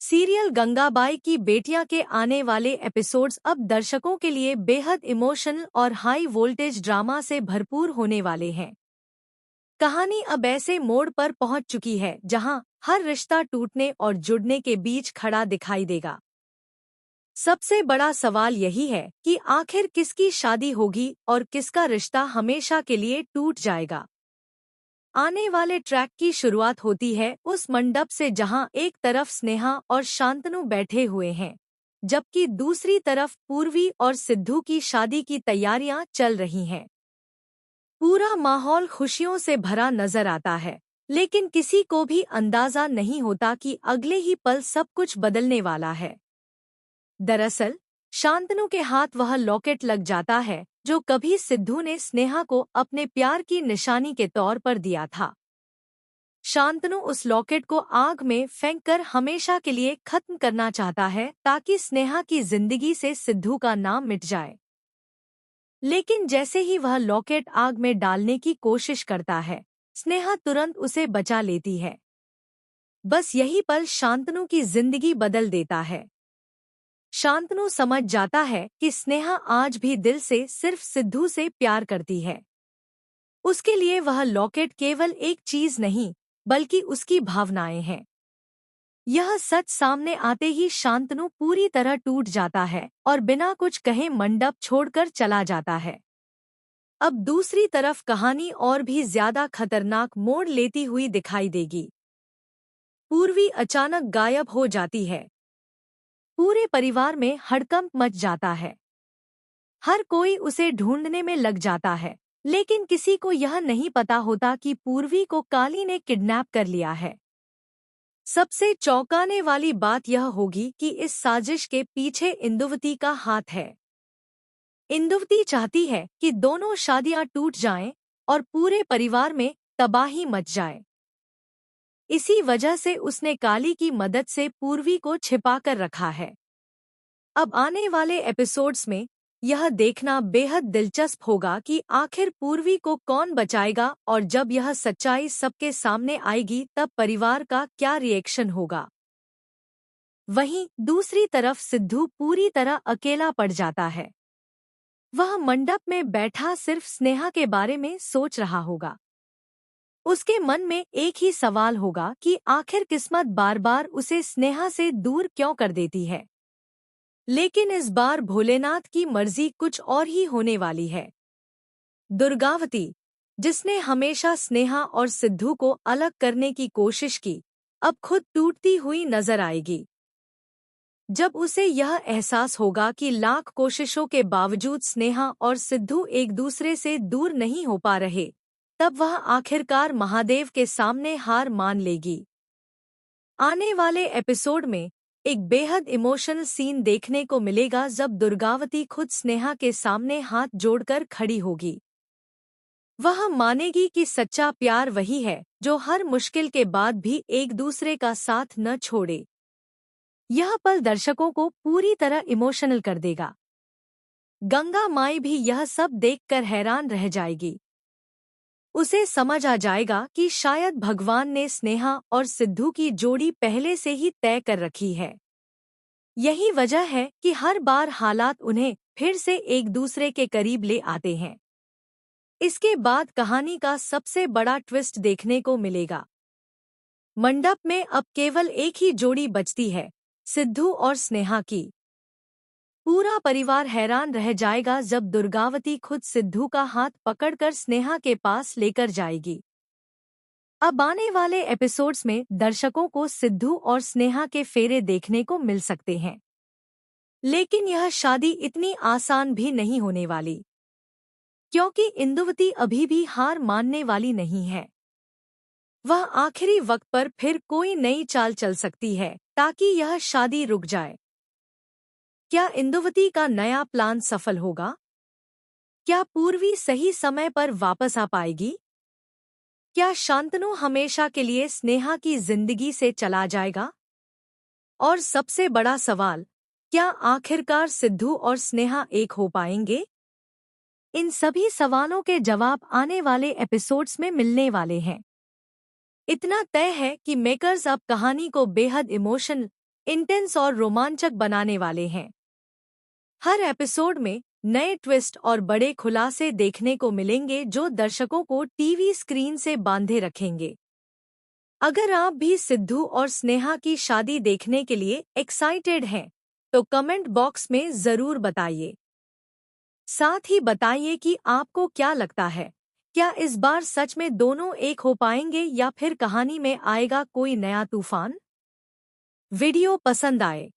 Serial Gangabai की बेटियां के आने वाले एपिसोड्स अब दर्शकों के लिए बेहद इमोशनल और हाई वोल्टेज ड्रामा से भरपूर होने वाले हैं। कहानी अब ऐसे मोड़ पर पहुंच चुकी है जहां हर रिश्ता टूटने और जुड़ने के बीच खड़ा दिखाई देगा। सबसे बड़ा सवाल यही है कि आखिर किसकी शादी होगी और किसका रिश्ता हमेशा के लिए टूट जाएगा। आने वाले ट्रैक की शुरुआत होती है उस मंडप से जहां एक तरफ स्नेहा और शांतनु बैठे हुए हैं, जबकि दूसरी तरफ पूर्वी और सिद्धू की शादी की तैयारियां चल रही हैं। पूरा माहौल खुशियों से भरा नजर आता है, लेकिन किसी को भी अंदाजा नहीं होता कि अगले ही पल सब कुछ बदलने वाला है। दरअसल शांतनु के हाथ वह लॉकेट लग जाता है जो कभी सिद्धू ने स्नेहा को अपने प्यार की निशानी के तौर पर दिया था। शांतनु उस लॉकेट को आग में फेंककर हमेशा के लिए खत्म करना चाहता है ताकि स्नेहा की जिंदगी से सिद्धू का नाम मिट जाए। लेकिन जैसे ही वह लॉकेट आग में डालने की कोशिश करता है, स्नेहा तुरंत उसे बचा लेती है। बस यही पल शांतनु की जिंदगी बदल देता है। शांतनु समझ जाता है कि स्नेहा आज भी दिल से सिर्फ सिद्धू से प्यार करती है। उसके लिए वह लॉकेट केवल एक चीज नहीं, बल्कि उसकी भावनाएं हैं। यह सच सामने आते ही शांतनु पूरी तरह टूट जाता है और बिना कुछ कहे मंडप छोड़कर चला जाता है। अब दूसरी तरफ कहानी और भी ज्यादा खतरनाक मोड़ लेती हुई दिखाई देगी। पूर्वी अचानक गायब हो जाती है। पूरे परिवार में हड़कंप मच जाता है। हर कोई उसे ढूंढने में लग जाता है, लेकिन किसी को यह नहीं पता होता कि पूर्वी को काली ने किडनैप कर लिया है। सबसे चौंकाने वाली बात यह होगी कि इस साजिश के पीछे इंदुवती का हाथ है। इंदुवती चाहती है कि दोनों शादियां टूट जाएं और पूरे परिवार में तबाही मच जाए। इसी वजह से उसने काली की मदद से पूर्वी को छिपाकर रखा है। अब आने वाले एपिसोड्स में यह देखना बेहद दिलचस्प होगा कि आखिर पूर्वी को कौन बचाएगा और जब यह सच्चाई सबके सामने आएगी तब परिवार का क्या रिएक्शन होगा। वहीं दूसरी तरफ सिद्धू पूरी तरह अकेला पड़ जाता है। वह मंडप में बैठा सिर्फ स्नेहा के बारे में सोच रहा होगा। उसके मन में एक ही सवाल होगा कि आखिर किस्मत बार बार उसे स्नेहा से दूर क्यों कर देती है। लेकिन इस बार भोलेनाथ की मर्जी कुछ और ही होने वाली है। दुर्गावती, जिसने हमेशा स्नेहा और सिद्धू को अलग करने की कोशिश की, अब खुद टूटती हुई नजर आएगी। जब उसे यह एहसास होगा कि लाख कोशिशों के बावजूद स्नेहा और सिद्धू एक दूसरे से दूर नहीं हो पा रहे, तब वह आखिरकार महादेव के सामने हार मान लेगी। आने वाले एपिसोड में एक बेहद इमोशनल सीन देखने को मिलेगा जब दुर्गावती खुद स्नेहा के सामने हाथ जोड़कर खड़ी होगी। वह मानेगी कि सच्चा प्यार वही है जो हर मुश्किल के बाद भी एक दूसरे का साथ न छोड़े। यह पल दर्शकों को पूरी तरह इमोशनल कर देगा। गंगा माई भी यह सब देखकर हैरान रह जाएगी। उसे समझ आ जाएगा कि शायद भगवान ने स्नेहा और सिद्धू की जोड़ी पहले से ही तय कर रखी है। यही वजह है कि हर बार हालात उन्हें फिर से एक दूसरे के करीब ले आते हैं। इसके बाद कहानी का सबसे बड़ा ट्विस्ट देखने को मिलेगा। मंडप में अब केवल एक ही जोड़ी बचती है, सिद्धू और स्नेहा की। पूरा परिवार हैरान रह जाएगा जब दुर्गावती खुद सिद्धू का हाथ पकड़कर स्नेहा के पास लेकर जाएगी। अब आने वाले एपिसोड्स में दर्शकों को सिद्धू और स्नेहा के फेरे देखने को मिल सकते हैं। लेकिन यह शादी इतनी आसान भी नहीं होने वाली, क्योंकि इंदुवती अभी भी हार मानने वाली नहीं है। वह आखिरी वक्त पर फिर कोई नई चाल चल सकती है ताकि यह शादी रुक जाए। क्या इंदुवती का नया प्लान सफल होगा? क्या पूर्वी सही समय पर वापस आ पाएगी? क्या शांतनु हमेशा के लिए स्नेहा की जिंदगी से चला जाएगा? और सबसे बड़ा सवाल, क्या आखिरकार सिद्धू और स्नेहा एक हो पाएंगे? इन सभी सवालों के जवाब आने वाले एपिसोड्स में मिलने वाले हैं। इतना तय है कि मेकर्स अब कहानी को बेहद इमोशनल इंटेंस और रोमांचक बनाने वाले हैं। हर एपिसोड में नए ट्विस्ट और बड़े खुलासे देखने को मिलेंगे जो दर्शकों को टीवी स्क्रीन से बांधे रखेंगे। अगर आप भी सिद्धू और स्नेहा की शादी देखने के लिए एक्साइटेड हैं, तो कमेंट बॉक्स में ज़रूर बताइए। साथ ही बताइए कि आपको क्या लगता है, क्या इस बार सच में दोनों एक हो पाएंगे या फिर कहानी में आएगा कोई नया तूफान? वीडियो पसंद आए